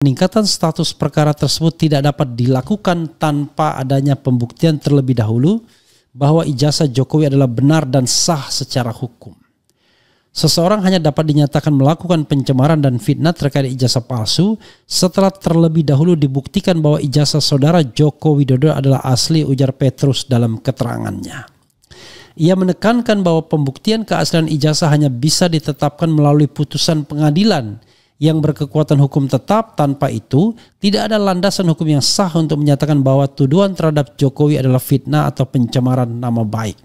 Peningkatan status perkara tersebut tidak dapat dilakukan tanpa adanya pembuktian terlebih dahulu bahwa ijazah Jokowi adalah benar dan sah secara hukum. Seseorang hanya dapat dinyatakan melakukan pencemaran dan fitnah terkait ijazah palsu setelah terlebih dahulu dibuktikan bahwa ijazah saudara Joko Widodo adalah asli, ujar Petrus dalam keterangannya. Ia menekankan bahwa pembuktian keaslian ijazah hanya bisa ditetapkan melalui putusan pengadilan yang berkekuatan hukum tetap. Tanpa itu, tidak ada landasan hukum yang sah untuk menyatakan bahwa tuduhan terhadap Jokowi adalah fitnah atau pencemaran nama baik.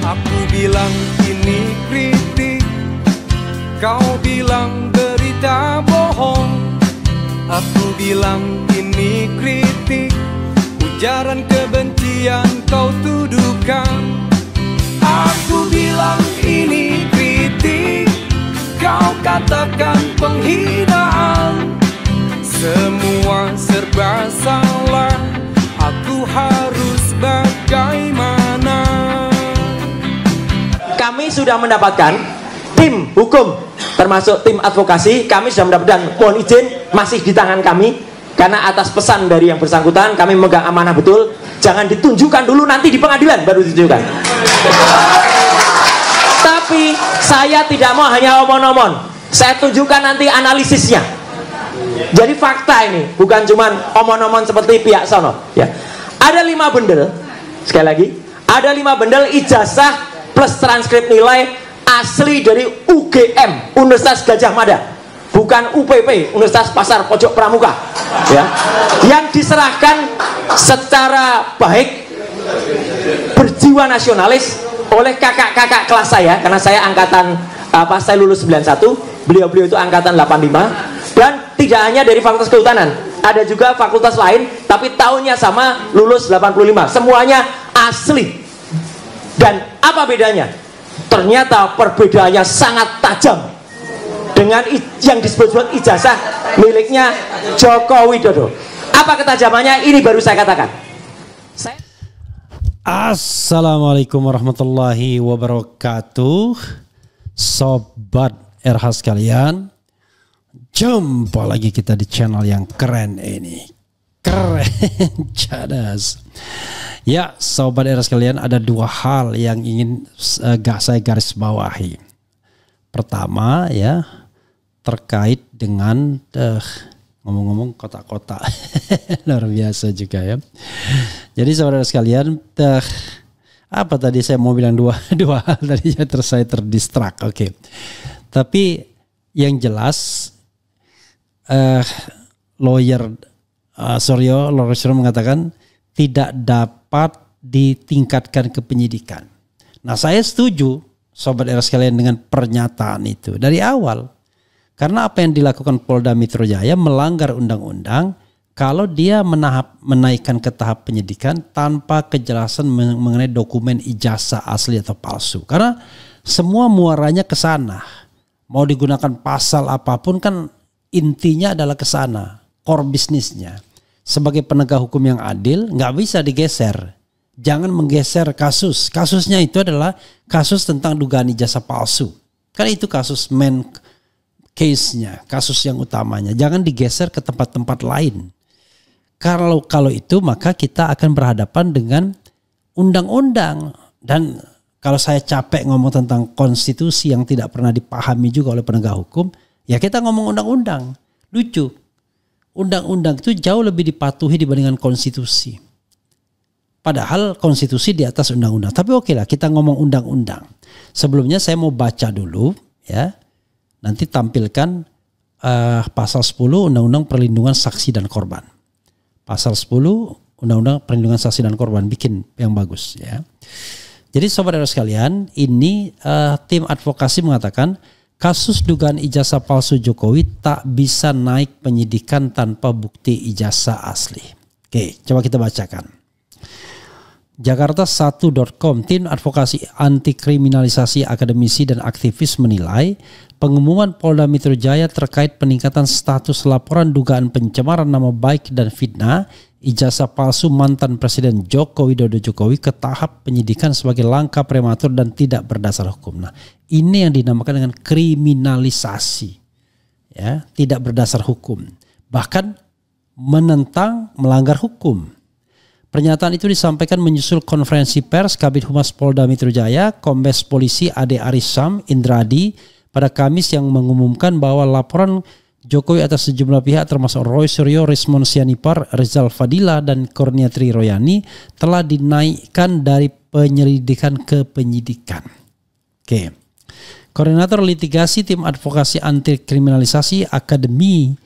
Aku bilang ini kritik, kau bilang berita bohong. Aku bilang ini kritik, ujaran kebencian kau tuduhkan. Aku bilang ini kritik, kau katakan penghinaan. Semua serba salah, aku harus bagaimana? Kami sudah mendapatkan tim hukum termasuk tim advokasi, kami sudah mendapatkan, mohon izin masih di tangan kami karena atas pesan dari yang bersangkutan kami memegang amanah betul. Jangan ditunjukkan dulu, nanti di pengadilan baru ditunjukkan. Tapi saya tidak mau hanya omong-omong, saya tunjukkan nanti analisisnya. Jadi fakta ini bukan cuma omong-omong seperti pihak sono ya. Ada 5 bendel, sekali lagi ada 5 bendel ijazah plus transkrip nilai asli dari UGM, Universitas Gadjah Mada, bukan UPP, Universitas Pasar Pojok Pramuka ya, yang diserahkan secara baik, berjiwa nasionalis oleh kakak-kakak kelas saya, karena saya angkatan saya lulus 91, beliau-beliau itu angkatan 85, dan tidak hanya dari Fakultas Kehutanan, ada juga fakultas lain tapi tahunnya sama, lulus 85, semuanya asli. Dan apa bedanya? Ternyata perbedaannya sangat tajam dengan yang disebut ijazah miliknya Joko Widodo. Apa ketajamannya? Ini baru saya katakan. Assalamualaikum warahmatullahi wabarakatuh. Sobat RH sekalian, jumpa lagi kita di channel yang keren ini. Keren, cadas. Ya, sobat era sekalian, ada 2 hal yang ingin saya garis bawahi. Pertama ya, terkait dengan ngomong-ngomong kotak-kotak. Luar biasa juga ya. Jadi sobat era sekalian, apa tadi saya mau bilang dua hal tadi ya, saya terdistrak. Oke. Tapi yang jelas lawyer Suryo mengatakan tidak dapat ditingkatkan ke penyidikan. Nah, saya setuju sobat era sekalian dengan pernyataan itu dari awal. Karena apa yang dilakukan Polda Metro Jaya melanggar undang-undang kalau dia menaikkan ke tahap penyidikan tanpa kejelasan mengenai dokumen ijazah asli atau palsu. Karena semua muaranya ke sana. Mau digunakan pasal apapun kan intinya adalah ke sana, core bisnisnya. Sebagai penegak hukum yang adil nggak bisa digeser. Jangan menggeser kasus. Kasusnya itu adalah kasus tentang dugaan ijazah palsu. Kan itu kasus main case-nya, kasus yang utamanya. Jangan digeser ke tempat-tempat lain. Kalau itu maka kita akan berhadapan dengan undang-undang. Dan kalau saya capek ngomong tentang konstitusi yang tidak pernah dipahami juga oleh penegak hukum, ya kita ngomong undang-undang. Lucu. Undang-undang itu jauh lebih dipatuhi dibandingkan konstitusi. Padahal konstitusi di atas undang-undang. Tapi oke lah, kita ngomong undang-undang. Sebelumnya saya mau baca dulu ya. Nanti tampilkan pasal 10 Undang-Undang Perlindungan Saksi dan Korban. Pasal 10 Undang-Undang Perlindungan Saksi dan Korban, bikin yang bagus ya. Jadi sobat RS sekalian, ini tim advokasi mengatakan kasus dugaan ijazah palsu Jokowi tak bisa naik penyidikan tanpa bukti ijazah asli. Oke, coba kita bacakan. Jakarta1.com, tim advokasi anti kriminalisasi akademisi dan aktivis menilai pengumuman Polda Metro Jaya terkait peningkatan status laporan dugaan pencemaran nama baik dan fitnah ijazah palsu mantan Presiden Joko Widodo Jokowi ke tahap penyidikan sebagai langkah prematur dan tidak berdasar hukum. Nah, ini yang dinamakan dengan kriminalisasi, ya, tidak berdasar hukum, bahkan menentang melanggar hukum. Pernyataan itu disampaikan menyusul konferensi pers Kabid Humas Polda Metro Jaya, Kombes Polisi Ade Arisam Indradi pada Kamis yang mengumumkan bahwa laporan Jokowi atas sejumlah pihak termasuk Roy Suryo, Rismon Sianipar, Rizal Fadila, dan Kurniatri Royani telah dinaikkan dari penyelidikan ke penyidikan. Oke. Koordinator litigasi tim advokasi anti kriminalisasi akademisi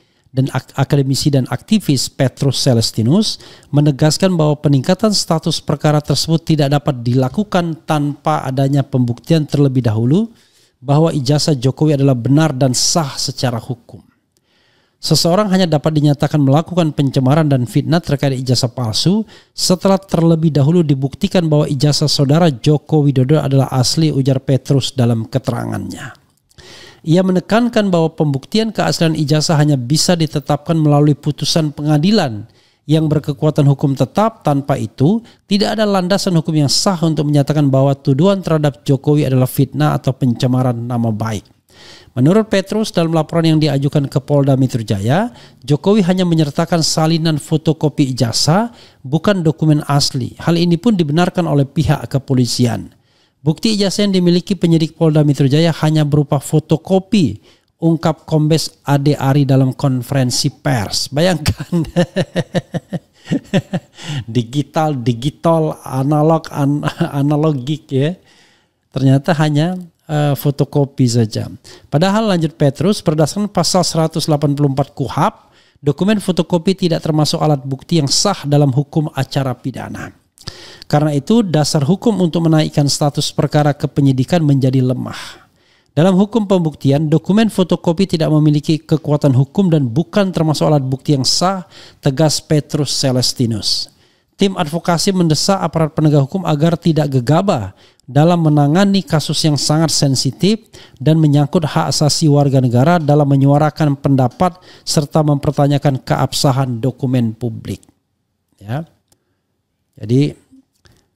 dan aktivis Petrus Celestinus menegaskan bahwa peningkatan status perkara tersebut tidak dapat dilakukan tanpa adanya pembuktian terlebih dahulu bahwa ijazah Jokowi adalah benar dan sah secara hukum. Seseorang hanya dapat dinyatakan melakukan pencemaran dan fitnah terkait ijazah palsu setelah terlebih dahulu dibuktikan bahwa ijazah saudara Joko Widodo adalah asli, ujar Petrus dalam keterangannya. Ia menekankan bahwa pembuktian keaslian ijazah hanya bisa ditetapkan melalui putusan pengadilan yang berkekuatan hukum tetap. Tanpa itu, tidak ada landasan hukum yang sah untuk menyatakan bahwa tuduhan terhadap Jokowi adalah fitnah atau pencemaran nama baik. Menurut Petrus, dalam laporan yang diajukan ke Polda Metro Jaya, Jokowi hanya menyertakan salinan fotokopi ijazah, bukan dokumen asli. Hal ini pun dibenarkan oleh pihak kepolisian. Bukti ijazah yang dimiliki penyidik Polda Metro Jaya hanya berupa fotokopi, ungkap Kombes Ade Ari dalam konferensi pers. Bayangkan, digital, analogik ya. Ternyata hanya fotokopi saja. Padahal lanjut Petrus, berdasarkan pasal 184 KUHP, dokumen fotokopi tidak termasuk alat bukti yang sah dalam hukum acara pidana. Karena itu dasar hukum untuk menaikkan status perkara ke penyidikan menjadi lemah. Dalam hukum pembuktian, dokumen fotokopi tidak memiliki kekuatan hukum dan bukan termasuk alat bukti yang sah, tegas Petrus Celestinus. Tim advokasi mendesak aparat penegak hukum agar tidak gegabah dalam menangani kasus yang sangat sensitif dan menyangkut hak asasi warga negara dalam menyuarakan pendapat serta mempertanyakan keabsahan dokumen publik. Ya. Jadi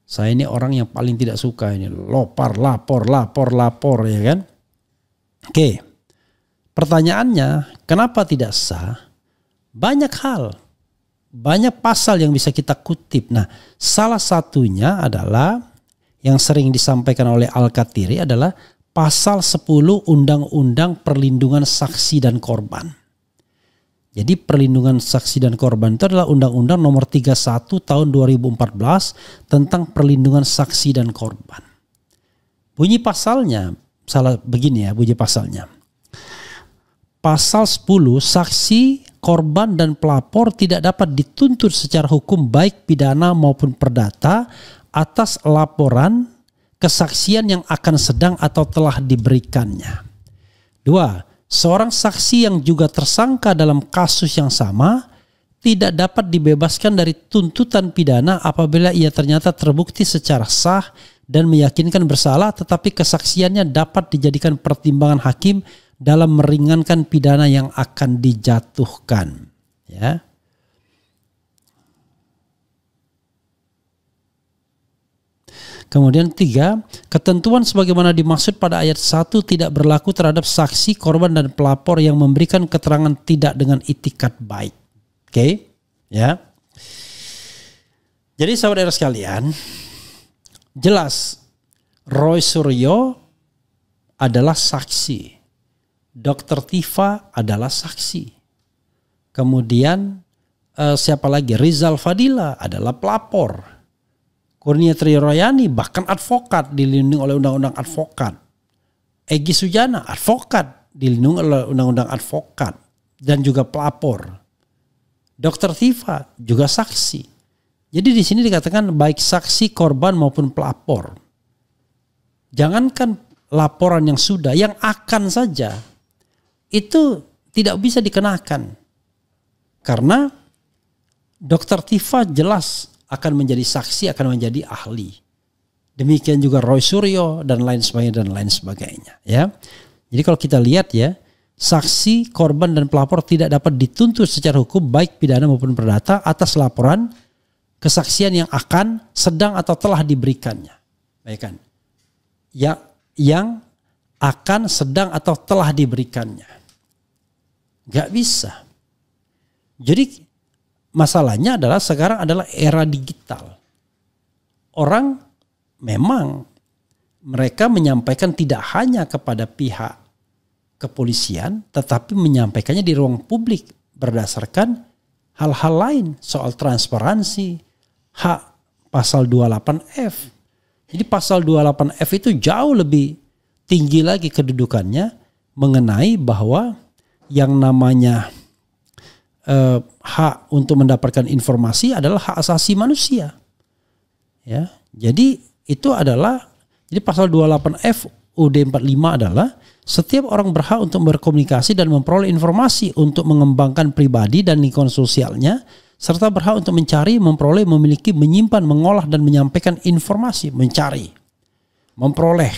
saya ini orang yang paling tidak suka ini lapor ya kan. Oke. Pertanyaannya, kenapa tidak sah? Banyak hal. Banyak pasal yang bisa kita kutip. Nah, salah satunya adalah yang sering disampaikan oleh Al-Katiri adalah pasal 10 Undang-Undang Perlindungan Saksi dan Korban. Jadi perlindungan saksi dan korban itu adalah Undang-Undang nomor 31 tahun 2014 tentang perlindungan saksi dan korban. Bunyi pasalnya, bunyi pasalnya. Pasal 10, saksi, korban dan pelapor tidak dapat dituntut secara hukum baik pidana maupun perdata atas laporan kesaksian yang akan sedang atau telah diberikannya. 2. Seorang saksi yang juga tersangka dalam kasus yang sama tidak dapat dibebaskan dari tuntutan pidana apabila ia ternyata terbukti secara sah dan meyakinkan bersalah, tetapi kesaksiannya dapat dijadikan pertimbangan hakim dalam meringankan pidana yang akan dijatuhkan. Ya. Kemudian 3, ketentuan sebagaimana dimaksud pada ayat 1 tidak berlaku terhadap saksi, korban dan pelapor yang memberikan keterangan tidak dengan itikat baik. Oke, ya. Jadi saudara sekalian, jelas Roy Suryo adalah saksi. Dr. Tifa adalah saksi. Kemudian siapa lagi? Rizal Fadila adalah pelapor. Kurniatri Royani bahkan advokat, dilindungi oleh undang-undang advokat. Egy Sujana advokat, dilindungi oleh undang-undang advokat dan juga pelapor. Dr. Tifa juga saksi. Jadi di sini dikatakan baik saksi, korban maupun pelapor. jangankan laporan yang sudah, yang akan saja itu tidak bisa dikenakan. Karena Dr. Tifa jelas akan menjadi saksi, akan menjadi ahli. Demikian juga Roy Suryo dan lain sebagainya ya. Jadi kalau kita lihat ya, saksi, korban dan pelapor tidak dapat dituntut secara hukum baik pidana maupun perdata atas laporan kesaksian yang akan, sedang atau telah diberikannya. Baik kan? Yang akan, sedang atau telah diberikannya. Gak bisa. Jadi masalahnya adalah sekarang adalah era digital. Orang memang mereka menyampaikan tidak hanya kepada pihak kepolisian, tetapi menyampaikannya di ruang publik berdasarkan hal-hal lain soal transparansi, hak pasal 28F. Jadi pasal 28F itu jauh lebih tinggi lagi kedudukannya mengenai bahwa yang namanya hak untuk mendapatkan informasi adalah hak asasi manusia. Ya, jadi itu adalah, jadi pasal 28F UUD 45 adalah setiap orang berhak untuk berkomunikasi dan memperoleh informasi untuk mengembangkan pribadi dan lingkungan sosialnya, serta berhak untuk mencari, memperoleh, memiliki, menyimpan, mengolah dan menyampaikan informasi. Mencari, memperoleh,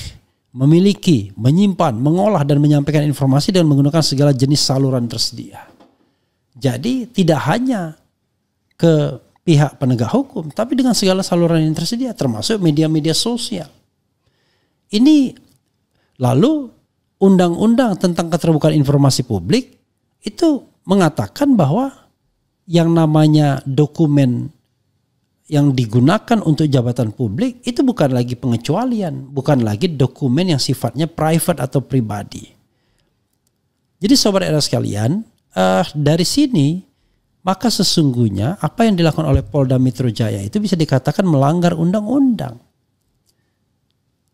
memiliki, menyimpan, mengolah dan menyampaikan informasi dengan menggunakan segala jenis saluran tersedia. Jadi tidak hanya ke pihak penegak hukum, tapi dengan segala saluran yang tersedia, termasuk media-media sosial. Ini lalu undang-undang tentang keterbukaan informasi publik itu mengatakan bahwa yang namanya dokumen yang digunakan untuk jabatan publik itu bukan lagi pengecualian, bukan lagi dokumen yang sifatnya private atau pribadi. Jadi sobat era sekalian, dari sini maka sesungguhnya apa yang dilakukan oleh Polda Metro Jaya itu bisa dikatakan melanggar undang-undang.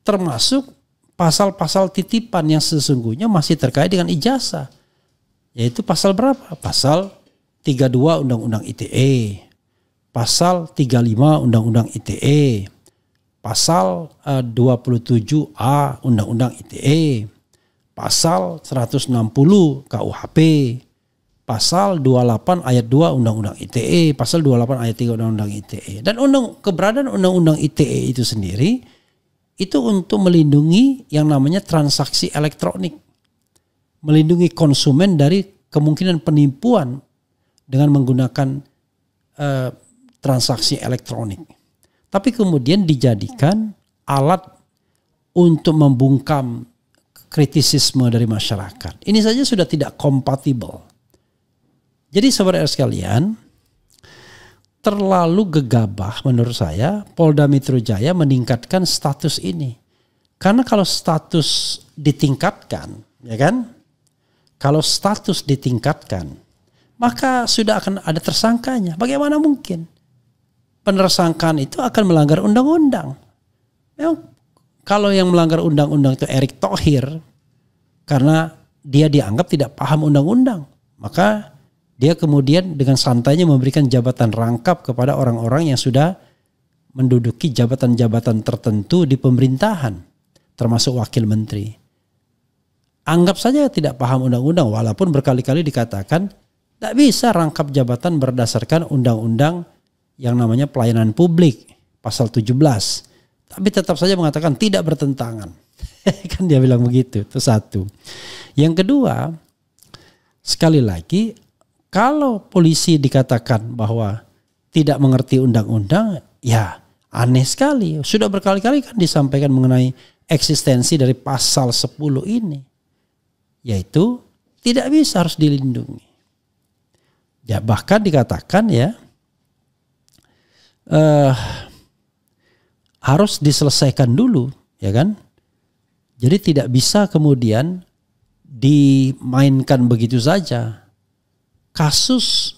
Termasuk pasal-pasal titipan yang sesungguhnya masih terkait dengan ijazah. Yaitu pasal berapa? Pasal 32 Undang-Undang ITE. Pasal 35 Undang-Undang ITE. Pasal 27A Undang-Undang ITE. Pasal 160 KUHP. Pasal 28 ayat 2 Undang-Undang ITE. Pasal 28 ayat 3 Undang-Undang ITE. Dan keberadaan Undang-Undang ITE itu sendiri itu untuk melindungi yang namanya transaksi elektronik. Melindungi konsumen dari kemungkinan penipuan dengan menggunakan transaksi elektronik. Tapi kemudian dijadikan alat untuk membungkam kritisisme dari masyarakat. Ini saja sudah tidak kompatibel. Jadi saudara sekalian, terlalu gegabah menurut saya Polda Metro Jaya meningkatkan status ini. Karena kalau status ditingkatkan, ya kan? Kalau status ditingkatkan, maka sudah akan ada tersangkanya. Bagaimana mungkin? Penersangkaan itu akan melanggar undang-undang. Memang kalau yang melanggar undang-undang itu Erick Thohir, karena dia dianggap tidak paham undang-undang, maka dia kemudian dengan santainya memberikan jabatan rangkap kepada orang-orang yang sudah menduduki jabatan-jabatan tertentu di pemerintahan, termasuk wakil menteri. Anggap saja tidak paham undang-undang, walaupun berkali-kali dikatakan tidak bisa rangkap jabatan berdasarkan undang-undang yang namanya pelayanan publik, pasal 17. Tapi tetap saja mengatakan tidak bertentangan. Kan dia bilang begitu, itu satu. Yang kedua, sekali lagi, kalau polisi dikatakan bahwa tidak mengerti undang-undang, ya aneh sekali. Sudah berkali-kali kan disampaikan mengenai eksistensi dari pasal 10 ini. Yaitu tidak bisa, harus dilindungi. Ya bahkan dikatakan ya harus diselesaikan dulu, ya kan? Jadi tidak bisa kemudian dimainkan begitu saja. Kasus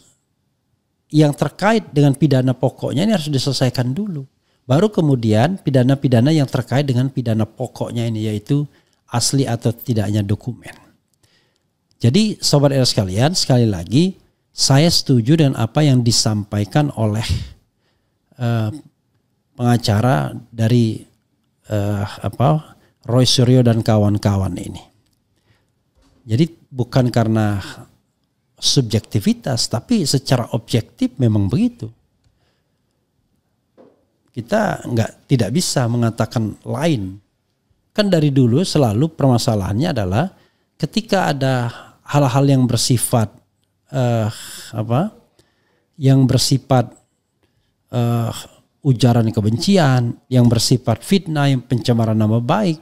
yang terkait dengan pidana pokoknya ini harus diselesaikan dulu. Baru kemudian pidana-pidana yang terkait dengan pidana pokoknya ini, yaitu asli atau tidaknya dokumen. Jadi sobat era sekalian, sekali lagi saya setuju dengan apa yang disampaikan oleh pengacara dari Roy Suryo dan kawan-kawan ini. Jadi bukan karena subjektivitas, tapi secara objektif memang begitu. Kita tidak bisa mengatakan lain. Kan dari dulu selalu permasalahannya adalah ketika ada hal-hal yang bersifat ujaran kebencian, yang bersifat fitnah, yang pencemaran nama baik,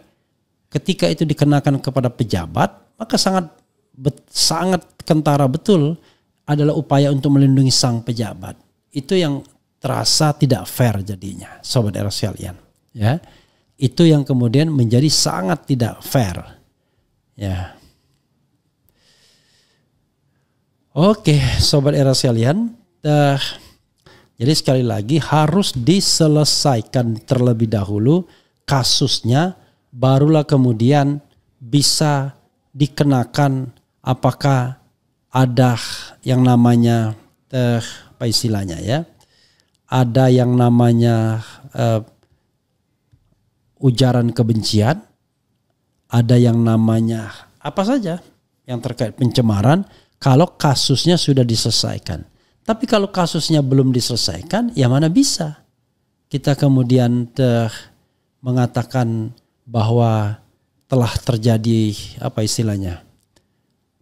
ketika itu dikenakan kepada pejabat, maka sangat kentara betul adalah upaya untuk melindungi sang pejabat. Itu yang terasa tidak fair jadinya, sobat era sekalian. Ya, itu yang kemudian menjadi sangat tidak fair. Ya. Oke, sobat era sekalian. Jadi sekali lagi harus diselesaikan terlebih dahulu kasusnya, barulah kemudian bisa dikenakan apakah ada yang namanya apa istilahnya ya, ada yang namanya ujaran kebencian, ada yang namanya apa saja yang terkait pencemaran kalau kasusnya sudah diselesaikan. Tapi kalau kasusnya belum diselesaikan, ya mana bisa kita kemudian mengatakan bahwa telah terjadi apa istilahnya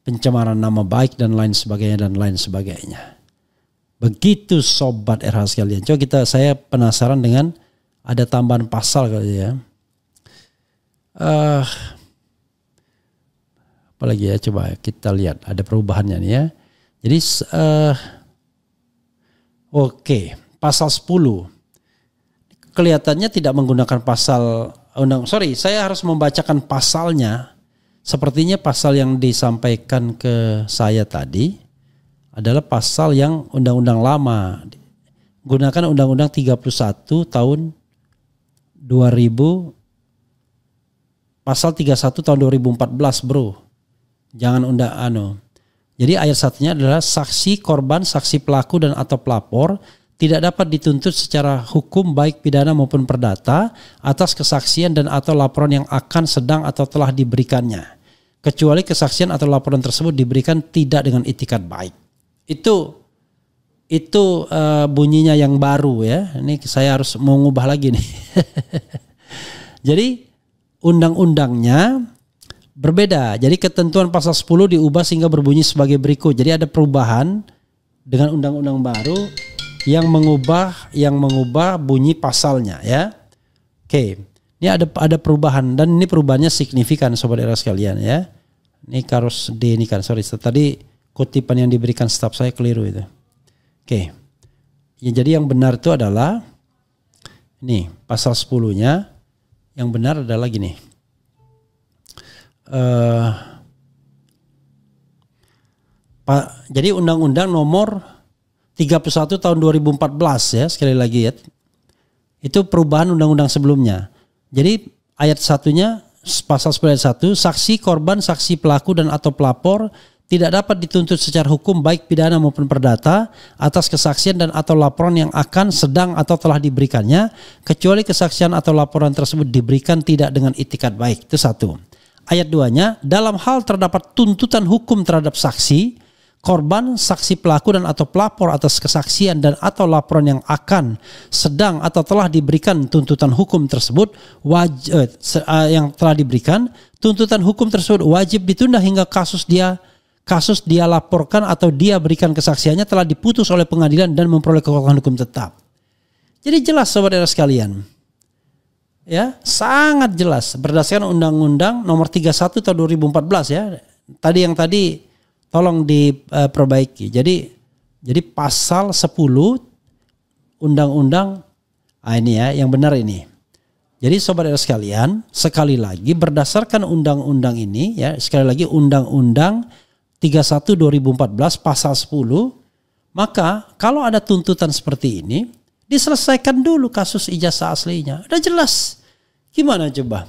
pencemaran nama baik dan lain sebagainya. Begitu sobat RH sekalian. Coba saya penasaran dengan ada tambahan pasal kali ya. Apalagi ya, coba kita lihat ada perubahannya nih ya. Jadi oke, pasal 10. Kelihatannya tidak menggunakan pasal saya harus membacakan pasalnya. Sepertinya pasal yang disampaikan ke saya tadi adalah pasal yang undang-undang lama. Gunakan undang-undang 31 tahun 2000, pasal 31 tahun 2014 bro. Jangan Jadi ayat satunya adalah saksi, korban, saksi pelaku dan atau pelapor tidak dapat dituntut secara hukum baik pidana maupun perdata atas kesaksian dan atau laporan yang akan, sedang atau telah diberikannya, kecuali kesaksian atau laporan tersebut diberikan tidak dengan itikat baik. Itu bunyinya yang baru ya. Ini saya harus mengubah lagi nih. Jadi undang-undangnya berbeda. Jadi ketentuan pasal 10 diubah sehingga berbunyi sebagai berikut. Jadi ada perubahan dengan undang-undang baru yang mengubah bunyi pasalnya ya. Oke. Ini ada perubahan dan ini perubahannya signifikan sobat era sekalian ya. Ini harus tadi kutipan yang diberikan staf saya keliru itu. Oke. Ya, jadi yang benar itu adalah ini pasal 10-nya. Yang benar adalah gini. Jadi undang-undang nomor 31 tahun 2014 ya, sekali lagi ya. Itu perubahan undang-undang sebelumnya. Jadi ayat satunya pasal 10 ayat 1, saksi, korban, saksi pelaku dan atau pelapor tidak dapat dituntut secara hukum baik pidana maupun perdata atas kesaksian dan atau laporan yang akan, sedang atau telah diberikannya, kecuali kesaksian atau laporan tersebut diberikan tidak dengan itikat baik. Itu satu. Ayat 2-nya, dalam hal terdapat tuntutan hukum terhadap saksi, korban, saksi pelaku dan atau pelapor atas kesaksian dan atau laporan yang akan, sedang atau telah diberikan tuntutan hukum tersebut yang telah diberikan, tuntutan hukum tersebut wajib ditunda hingga kasus dia laporkan atau dia berikan kesaksiannya telah diputus oleh pengadilan dan memperoleh kekuatan hukum tetap. Jadi jelas saudara sekalian. Ya, sangat jelas berdasarkan Undang-Undang Nomor 31 tahun 2014 ya. Tadi tolong diperbaiki. Jadi pasal 10 Undang-Undang ini ya, yang benar ini. Jadi saudara sekalian, sekali lagi berdasarkan undang-undang ini ya, sekali lagi Undang-Undang 31 2014 pasal 10, maka kalau ada tuntutan seperti ini diselesaikan dulu kasus ijazah aslinya. Udah jelas. Gimana coba?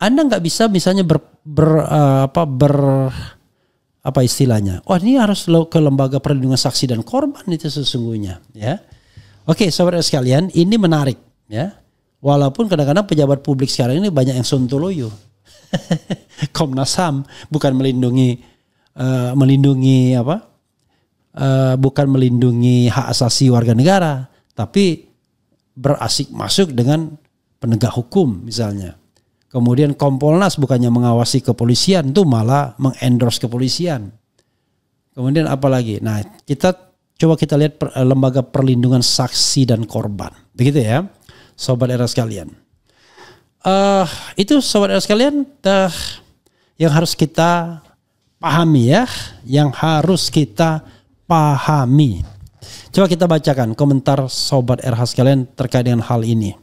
Anda nggak bisa misalnya apa istilahnya? Oh, ini harus ke lembaga perlindungan saksi dan korban itu sesungguhnya, ya. Oke, saudara sekalian, ini menarik, ya. Walaupun kadang-kadang pejabat publik sekarang ini banyak yang sontoloyo. Komnas HAM bukan melindungi bukan melindungi hak asasi warga negara, tapi berasik masuk dengan penegak hukum misalnya. Kemudian Kompolnas bukannya mengawasi kepolisian, itu malah mengendorse kepolisian. Kemudian apa lagi? Nah, coba kita lihat lembaga perlindungan saksi dan korban. Begitu ya, Sobat Era sekalian. Itu Sobat Era sekalian yang harus kita pahami ya. Yang harus kita pahami. Coba kita bacakan komentar Sobat RH sekalian terkait dengan hal ini.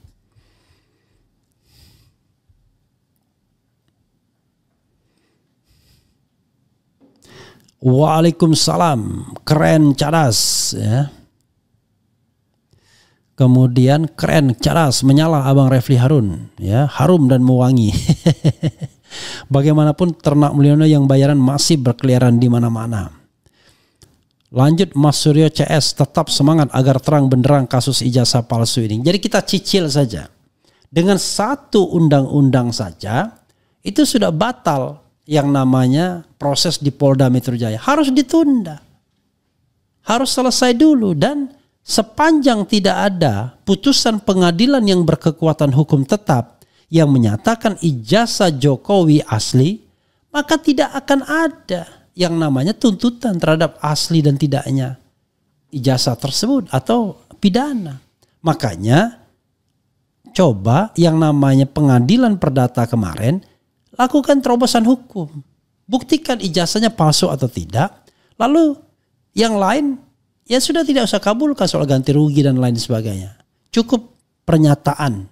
Waalaikumsalam, keren cadas ya. Kemudian keren cadas, menyala Abang Refli Harun ya, harum dan mewangi. Bagaimanapun ternak meliono yang bayaran masih berkeliaran di mana-mana. Lanjut Mas Suryo CS, tetap semangat agar terang benderang kasus ijazah palsu ini. Jadi kita cicil saja. Dengan satu undang-undang saja itu sudah batal yang namanya proses di Polda Metro Jaya. Harus ditunda. Harus selesai dulu, dan sepanjang tidak ada putusan pengadilan yang berkekuatan hukum tetap yang menyatakan ijazah Jokowi asli, maka tidak akan ada yang namanya tuntutan terhadap asli dan tidaknya ijazah tersebut atau pidana. Makanya coba yang namanya pengadilan perdata kemarin, lakukan terobosan hukum. Buktikan ijazahnya palsu atau tidak. Lalu yang lain ya sudah tidak usah kabulkan soal ganti rugi dan lain sebagainya. Cukup pernyataan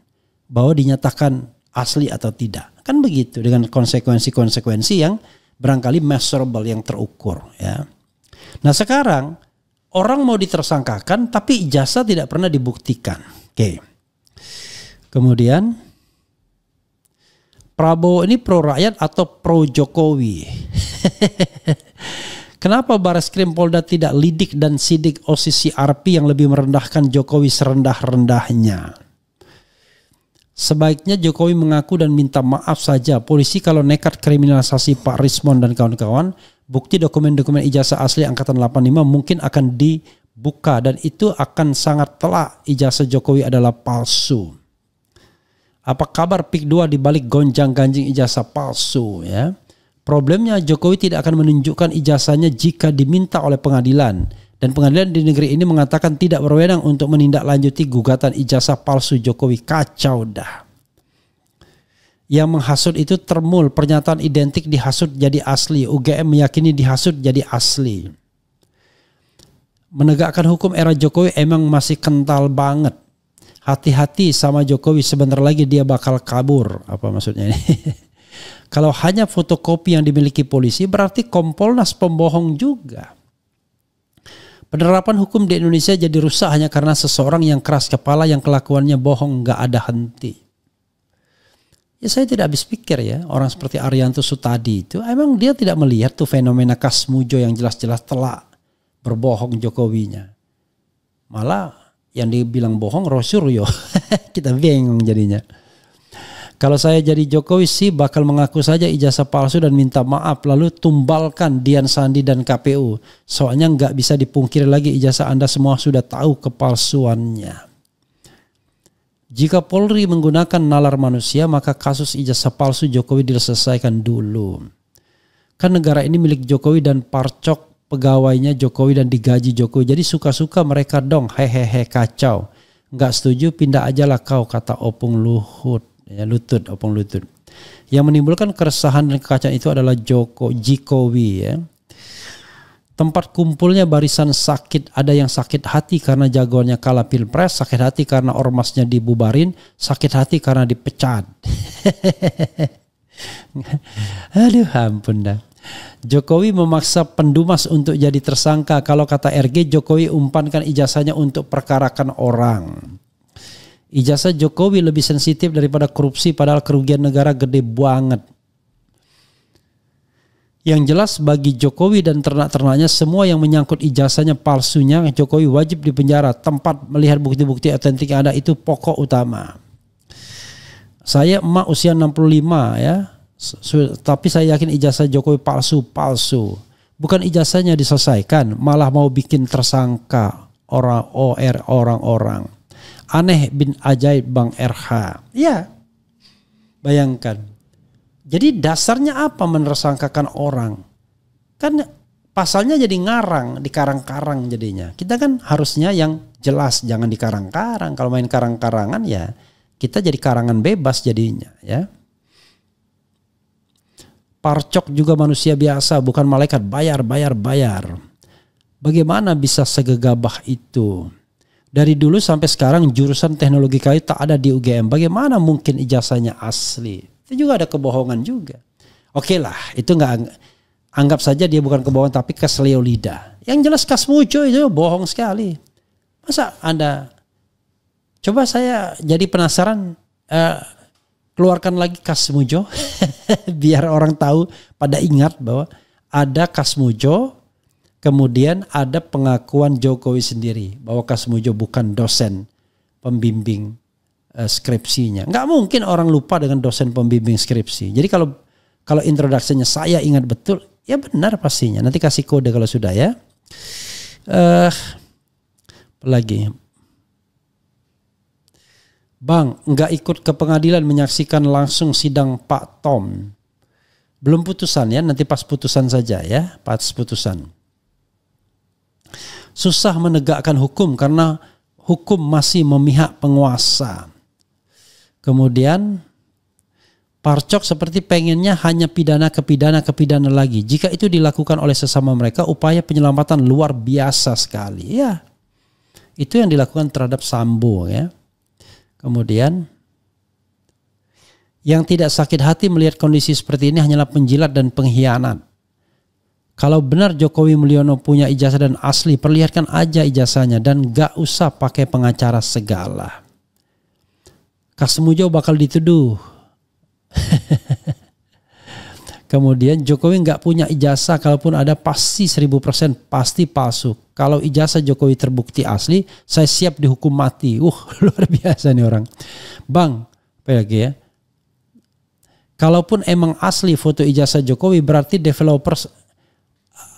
bahwa dinyatakan asli atau tidak. Kan begitu, dengan konsekuensi-konsekuensi yang barangkali measurable, yang terukur ya. Nah sekarang orang mau ditersangkakan tapi ijazah tidak pernah dibuktikan. Oke. Kemudian Prabowo ini pro rakyat atau pro Jokowi? Kenapa Bareskrim Polda tidak lidik dan sidik OSIS CRP yang lebih merendahkan Jokowi serendah-rendahnya? Sebaiknya Jokowi mengaku dan minta maaf saja. Polisi kalau nekat kriminalisasi Pak Rismon dan kawan-kawan, bukti dokumen-dokumen ijazah asli angkatan 85 mungkin akan dibuka dan itu akan sangat telak ijazah Jokowi adalah palsu. Apa kabar PIK 2 dibalik gonjang-ganjing ijazah palsu ya? Problemnya Jokowi tidak akan menunjukkan ijazahnya jika diminta oleh pengadilan. Dan pengadilan di negeri ini mengatakan tidak berwenang untuk menindaklanjuti gugatan ijazah palsu Jokowi. Kacau dah. Yang menghasut itu termul, pernyataan identik dihasut jadi asli. UGM meyakini dihasut jadi asli. Menegakkan hukum era Jokowi emang masih kental banget. Hati-hati sama Jokowi, sebentar lagi dia bakal kabur. Apa maksudnya ini? Kalau hanya fotokopi yang dimiliki polisi berarti Kompolnas pembohong juga. Penerapan hukum di Indonesia jadi rusak hanya karena seseorang yang keras kepala yang kelakuannya bohong gak ada henti. Ya saya tidak habis pikir ya, orang seperti Arianto Sutadi itu emang dia tidak melihat tuh fenomena Kasmujo yang jelas-jelas telak berbohong Jokowinya. Malah yang dibilang bohong Rosuryo. Kita bingung jadinya. Kalau saya jadi Jokowi sih bakal mengaku saja ijazah palsu dan minta maaf. Lalu tumbalkan Dian Sandi dan KPU. Soalnya nggak bisa dipungkiri lagi ijazah Anda semua sudah tahu kepalsuannya. Jika Polri menggunakan nalar manusia maka kasus ijazah palsu Jokowi diselesaikan dulu. Kan negara ini milik Jokowi dan parcok pegawainya Jokowi dan digaji Jokowi. Jadi suka-suka mereka dong. Hehehe kacau. Nggak setuju pindah aja lah kau, kata Opung Luhut. Ya, Opung Lutut. Yang menimbulkan keresahan dan kekacauan itu adalah Jokowi ya. Tempat kumpulnya barisan sakit, ada yang sakit hati karena jagoannya kalah pilpres, sakit hati karena ormasnya dibubarin, sakit hati karena dipecat. Aduh ampun dah. Jokowi memaksa pendumas untuk jadi tersangka. Kalau kata RG, Jokowi umpankan ijazahnya untuk perkarakan orang. Ijazah Jokowi lebih sensitif daripada korupsi padahal kerugian negara gede banget. Yang jelas bagi Jokowi dan ternak-ternaknya semua yang menyangkut ijazahnya palsunya Jokowi wajib dipenjara. Tempat melihat bukti-bukti otentik yang ada itu pokok utama. Saya emak usia 65 ya. Tapi saya yakin ijazah Jokowi palsu. Bukan ijazahnya diselesaikan, malah mau bikin tersangka orang-orang. Aneh bin ajaib Bang RH. Ya, bayangkan. Jadi dasarnya apa menersangkakan orang? Kan pasalnya jadi ngarang, dikarang-karang jadinya. Kita kan harusnya yang jelas, jangan dikarang-karang. Kalau main karang-karangan ya kita jadi karangan bebas jadinya ya. Parcok juga manusia biasa, bukan malaikat. Bayar. Bagaimana bisa segegabah itu? Dari dulu sampai sekarang jurusan teknologi kayu tak ada di UGM. Bagaimana mungkin ijazahnya asli? Itu juga ada kebohongan juga. Oke lah, itu nggak, anggap saja dia bukan kebohongan tapi keselio lidah. Yang jelas Kasmujo itu bohong sekali. Masa Anda, coba saya jadi penasaran, keluarkan lagi Kasmujo biar orang tahu, pada ingat bahwa ada Kasmujo, kemudian ada pengakuan Jokowi sendiri bahwa Kasmujo bukan dosen pembimbing skripsinya. Nggak mungkin orang lupa dengan dosen pembimbing skripsi. Jadi kalau introduksinya saya ingat betul, ya benar pastinya. Nanti kasih kode kalau sudah ya. Lagi. Bang, nggak ikut ke pengadilan menyaksikan langsung sidang Pak Tom. Belum putusan ya, nanti pas putusan saja ya, pas putusan. Susah menegakkan hukum karena hukum masih memihak penguasa. Kemudian Parcok seperti pengennya hanya pidana ke pidana lagi. Jika itu dilakukan oleh sesama mereka, upaya penyelamatan luar biasa sekali. Ya, itu yang dilakukan terhadap Sambo ya. Kemudian yang tidak sakit hati melihat kondisi seperti ini hanyalah penjilat dan pengkhianat. Kalau benar Jokowi Mulyono punya ijazah dan asli, perlihatkan aja ijazahnya dan gak usah pakai pengacara segala. Kasmujo bakal dituduh. Kemudian Jokowi gak punya ijazah, kalaupun ada pasti 1000% pasti palsu. Kalau ijazah Jokowi terbukti asli, saya siap dihukum mati. Luar biasa nih orang. Bang, apa lagi ya? Kalaupun emang asli foto ijazah Jokowi, berarti developers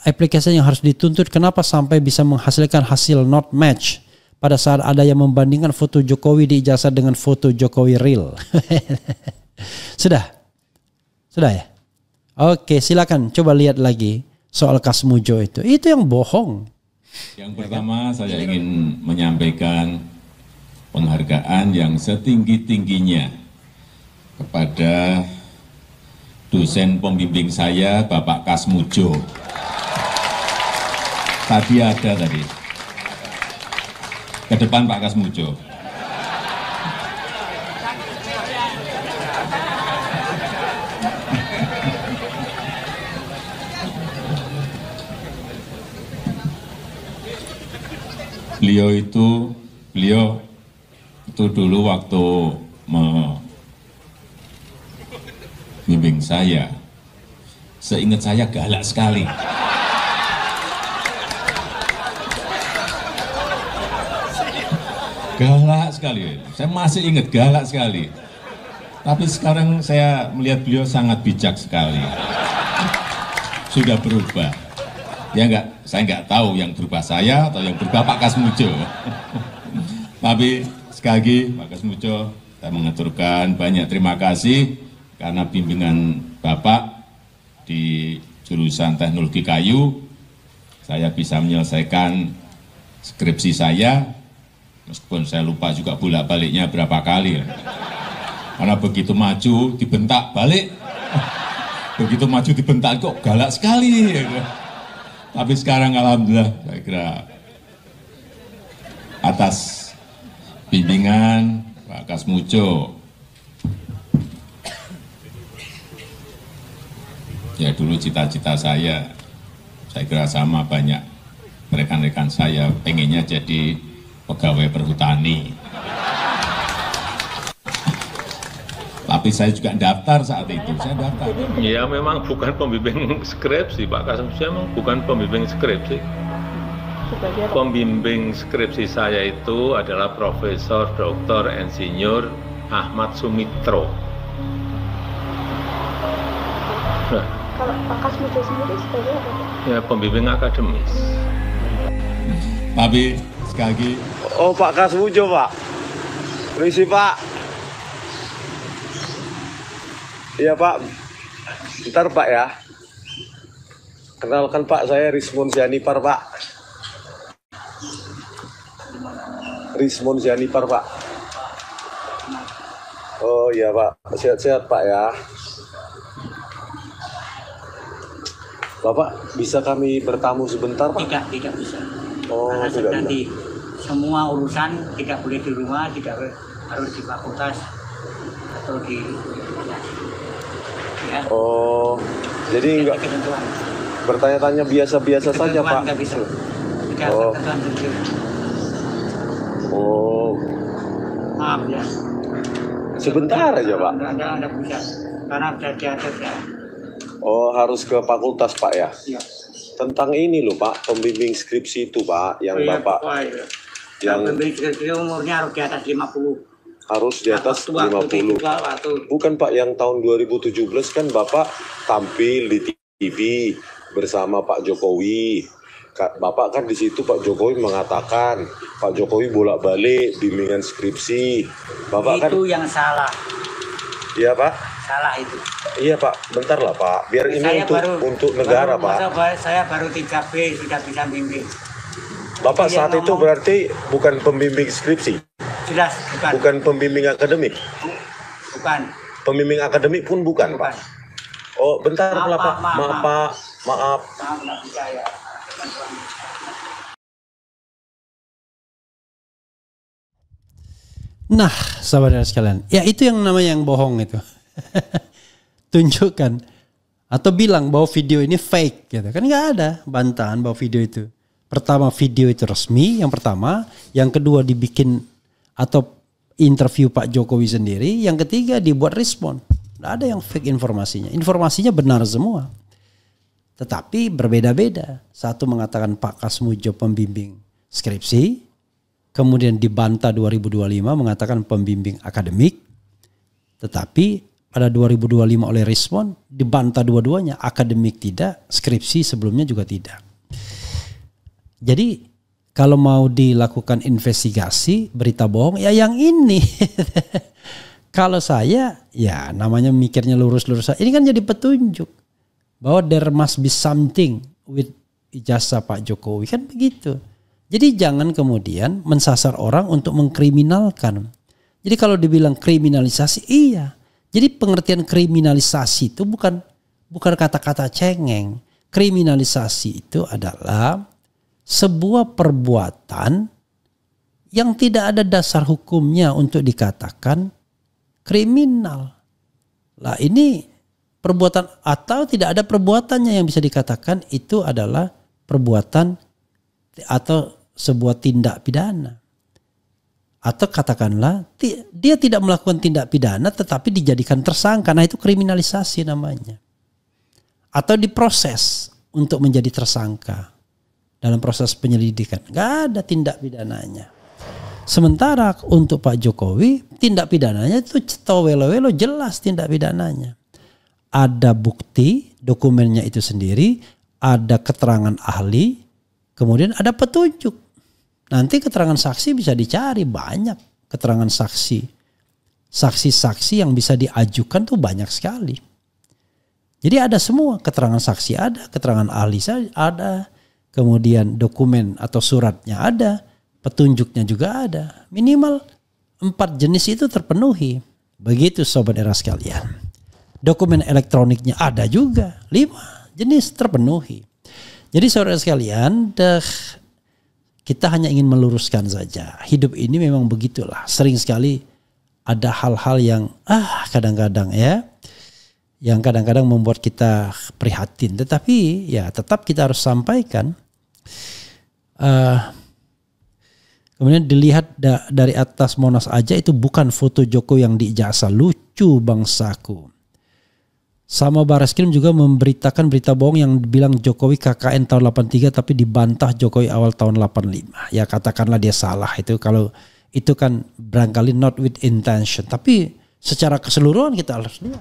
aplikasi yang harus dituntut. Kenapa sampai bisa menghasilkan hasil not match pada saat ada yang membandingkan foto Jokowi di ijazah dengan foto Jokowi real? Sudah ya. Oke, silakan coba lihat lagi soal Kasmujo itu. Itu yang bohong. Yang pertama saya ingin menyampaikan penghargaan yang setinggi-tingginya kepada dosen pembimbing saya, Bapak Kasmujo. Tadi ada tadi. Ke depan Pak Kasmujo. Beliau itu dulu waktu membimbing saya, seingat saya galak sekali. Galak sekali, saya masih ingat galak sekali. Tapi sekarang saya melihat beliau sangat bijak sekali. Sudah berubah. Ya enggak, saya enggak tahu yang berubah saya atau yang berubah Pak Kasmujo. Tapi sekali lagi Pak Kasmujo, saya mengaturkan banyak terima kasih karena bimbingan Bapak di jurusan teknologi kayu, saya bisa menyelesaikan skripsi saya, meskipun saya lupa juga bolak-baliknya berapa kali. Karena begitu maju dibentak balik, begitu maju dibentak kok galak sekali. Tapi sekarang alhamdulillah saya kira atas bimbingan Pak Kasmujo, ya dulu cita-cita saya kira sama banyak rekan-rekan saya pengennya jadi pegawai perhutani. Tapi saya juga daftar saat itu, saya daftar. Ya memang bukan pembimbing skripsi, Pak Kasmujo memang bukan pembimbing skripsi. Pembimbing skripsi saya itu adalah profesor, doktor, insinyur Ahmad Sumitro. Nah, Kalau Pak Kasmujo sendiri sebagai apa? ya pembimbing akademis. Tapi sekali lagi, Oh, Pak Kasmujo, Pak. Permisi, Pak. Iya, Pak. Bentar, Pak ya. Kenalkan, Pak, saya Rismon Sianipar, Pak. Rismon Sianipar, Pak. Oh iya, Pak. Sehat-sehat, Pak ya. Bapak, bisa kami bertamu sebentar, Pak? Tidak bisa. Oh, Karena tidak bisa. nanti semua urusan tidak boleh di rumah, tidak harus di fakultas atau di ya. Oh, jadi enggak Ketentuan. bertanya-tanya biasa-biasa saja, Ketentuan Pak. nggak bisa. Tidak Oh. ketentuan tertentu. Oh, Maaf ya. sebentar aja, Pak. Anda bisa. Karena sudah diatur ya. Oh, harus ke fakultas, Pak ya. Iya. Tentang ini loh, Pak, pembimbing skripsi itu, Pak, yang Iya, Bapak Wah, iya. yang pembimbing skripsi umurnya harus di atas 50. harus di atas Waktu 50. waktu Bukan, Pak, yang tahun 2017 kan Bapak tampil di TV bersama Pak Jokowi. Bapak kan di situ Pak Jokowi mengatakan Pak Jokowi bolak-balik bimbingan skripsi. Bapak kan, itu yang salah. iya Pak, Salah itu. iya Pak, bentar lah Pak, biar ini Saya untuk negara masa Pak. saya baru 3B sudah bisa bimbing. Bapak Iya, saat itu ngomong. berarti bukan pembimbing skripsi, Sudah bukan pembimbing akademik, bukan. pembimbing akademik pun bukan Pak. Oh bentar Maaf, lah Pak, maaf, maaf Pak, maaf. Maaf, nggak bisa ya. Nah, saudara sekalian, ya itu yang namanya yang bohong itu. Tunjukkan atau bilang bahwa video ini fake gitu. Kan nggak ada bantahan bahwa video itu. Pertama, video itu resmi, yang pertama, yang kedua dibikin atau interview Pak Jokowi sendiri, yang ketiga dibuat respon. Nggak ada yang fake informasinya. Informasinya benar semua. Tetapi berbeda-beda. Satu mengatakan Pak Kasmujo pembimbing skripsi, kemudian dibantah 2025 mengatakan pembimbing akademik. Tetapi pada 2025 oleh Respon dibantah dua-duanya, akademik tidak, skripsi sebelumnya juga tidak. Jadi kalau mau dilakukan investigasi berita bohong ya yang ini. Kalau saya ya namanya mikirnya lurus-lurus. Ini kan jadi petunjuk bahwa there must be something with ijazah Pak Jokowi, kan begitu. Jadi jangan kemudian mensasar orang untuk mengkriminalkan. Jadi kalau dibilang kriminalisasi, iya. Jadi pengertian kriminalisasi itu bukan kata-kata cengeng. Kriminalisasi itu adalah sebuah perbuatan yang tidak ada dasar hukumnya untuk dikatakan kriminal. Lah ini perbuatan atau tidak ada perbuatannya yang bisa dikatakan itu adalah perbuatan atau sebuah tindak pidana. Atau katakanlah dia tidak melakukan tindak pidana tetapi dijadikan tersangka. Nah itu kriminalisasi namanya. Atau diproses untuk menjadi tersangka dalam proses penyelidikan. Gak ada tindak pidananya. Sementara untuk Pak Jokowi tindak pidananya itu cetowelo-welo, jelas tindak pidananya. Ada bukti dokumennya itu sendiri, ada keterangan ahli, kemudian ada petunjuk. Nanti keterangan saksi bisa dicari, banyak keterangan saksi. Saksi-saksi yang bisa diajukan tuh banyak sekali. Jadi ada semua, keterangan saksi ada, keterangan ahli ada, kemudian dokumen atau suratnya ada, petunjuknya juga ada. Minimal 4 jenis itu terpenuhi. Begitu sobat era sekalian. Dokumen elektroniknya ada juga, 5 jenis terpenuhi. Jadi saudara sekalian, kita hanya ingin meluruskan saja. Hidup ini memang begitulah. Sering sekali ada hal-hal yang kadang-kadang ya, yang kadang-kadang membuat kita prihatin. Tetapi ya tetap kita harus sampaikan. Kemudian dilihat dari atas Monas aja itu bukan foto Jokowi yang diijazah. Lucu bangsaku. Sama Barreskrim juga memberitakan berita bohong yang bilang Jokowi KKN tahun 83 tapi dibantah Jokowi awal tahun 85. Ya katakanlah dia salah itu, kalau itu kan barangkali not with intention. Tapi secara keseluruhan kita harus lihat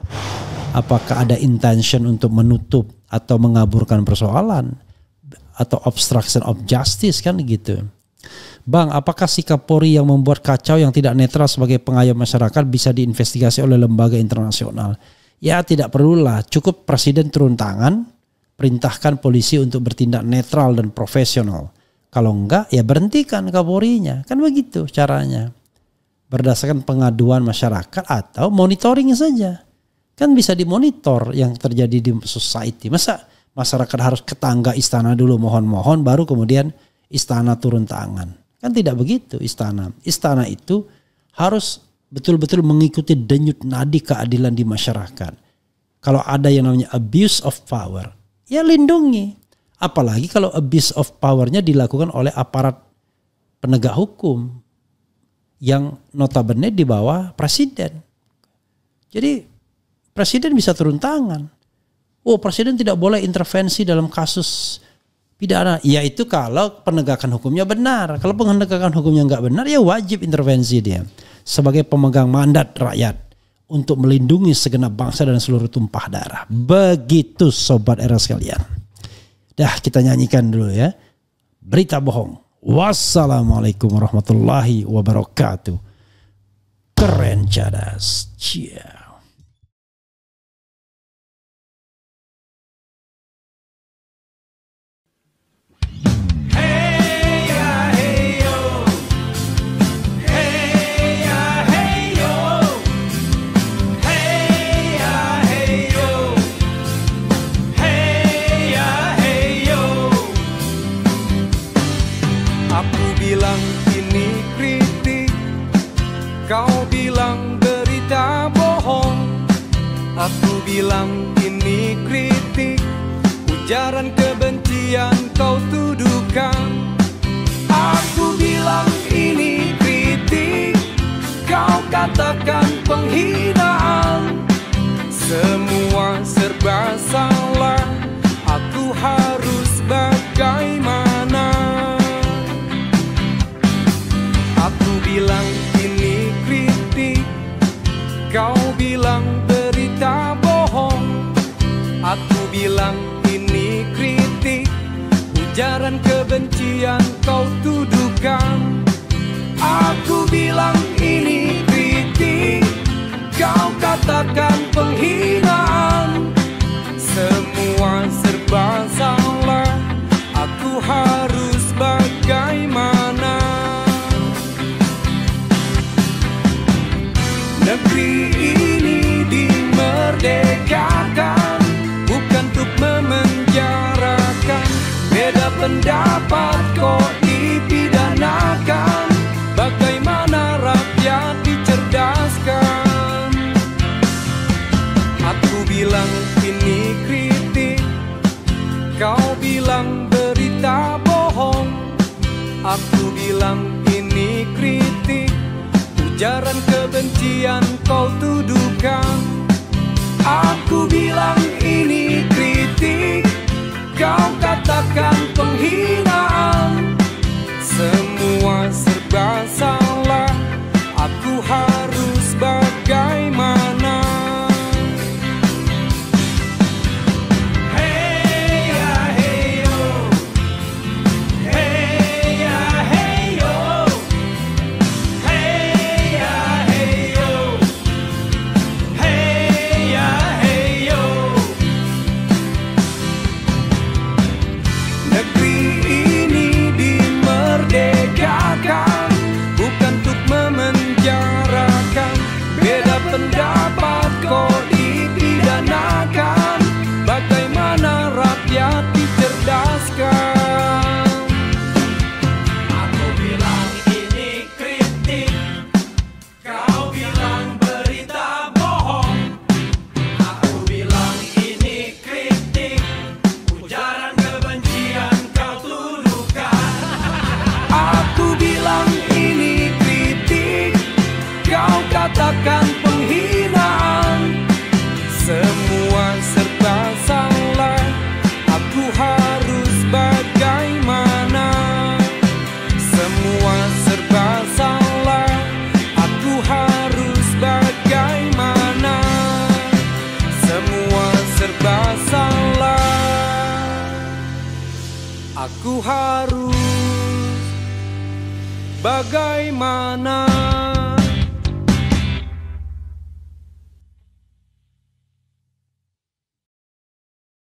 apakah ada intention untuk menutup atau mengaburkan persoalan atau obstruction of justice kan gitu. Bang, apakah sikap Polri yang membuat kacau yang tidak netral sebagai pengayom masyarakat bisa diinvestigasi oleh lembaga internasional? Ya tidak perlulah, cukup Presiden turun tangan, perintahkan polisi untuk bertindak netral dan profesional. Kalau enggak ya berhentikan Kapolrinya, kan begitu caranya. Berdasarkan pengaduan masyarakat atau monitoring saja. Kan bisa dimonitor yang terjadi di society. Masa masyarakat harus ke tangga istana dulu mohon-mohon baru kemudian istana turun tangan. Kan tidak begitu istana. Istana itu harus betul-betul mengikuti denyut nadi keadilan di masyarakat. Kalau ada yang namanya abuse of power, ya lindungi. Apalagi kalau abuse of power-nya dilakukan oleh aparat penegak hukum yang notabene di bawah presiden. Jadi presiden bisa turun tangan. Oh, presiden tidak boleh intervensi dalam kasus pidana. Ya itu kalau penegakan hukumnya benar. Kalau penegakan hukumnya nggak benar, ya wajib intervensi dia. Sebagai pemegang mandat rakyat untuk melindungi segenap bangsa dan seluruh tumpah darah. Begitu sobat era sekalian. Dah kita nyanyikan dulu ya. Berita bohong. Wassalamualaikum warahmatullahi wabarakatuh. Keren cadas. Ciao. Kau bilang berita bohong, aku bilang ini kritik. Ujaran kebencian kau tuduhkan, aku bilang ini kritik. Kau katakan penghinaan, semua serba salah. Aku harus bagaimana? Aku bilang ini kritik, kau bilang berita bohong. Aku bilang ini kritik, ujaran kebencian kau tuduhkan. Aku bilang ini kritik, kau katakan penghinaan. Semua serba salah, aku harus bagaimana? Negeri ini dimerdekakan, bukan untuk memenjarakan. Beda pendapat kok dipidanakan, bagaimana rakyat dicerdaskan? Aku bilang ini kritik, kau bilang berita bohong. Aku bilang ini kritik, ujaran kebencian kau tuduhkan. Aku bilang ini kritik, kau katakan penghinaan. Semua serba salah, aku harus bagaimana? Bukan untuk memenjarakan, beda pendapat kok dipidanakan, bagaimana rakyat dicerdaskan? Aku bilang ini kritik, kau bilang berita bohong. Aku bilang ini kritik, ujaran kebencian kau tuduhkan. Aku bilang ini kritik, kau katakan penghinaan. Semua serba salah, aku harus bagaimana? Semua serba salah, serba salah. Aku harus bagaimana?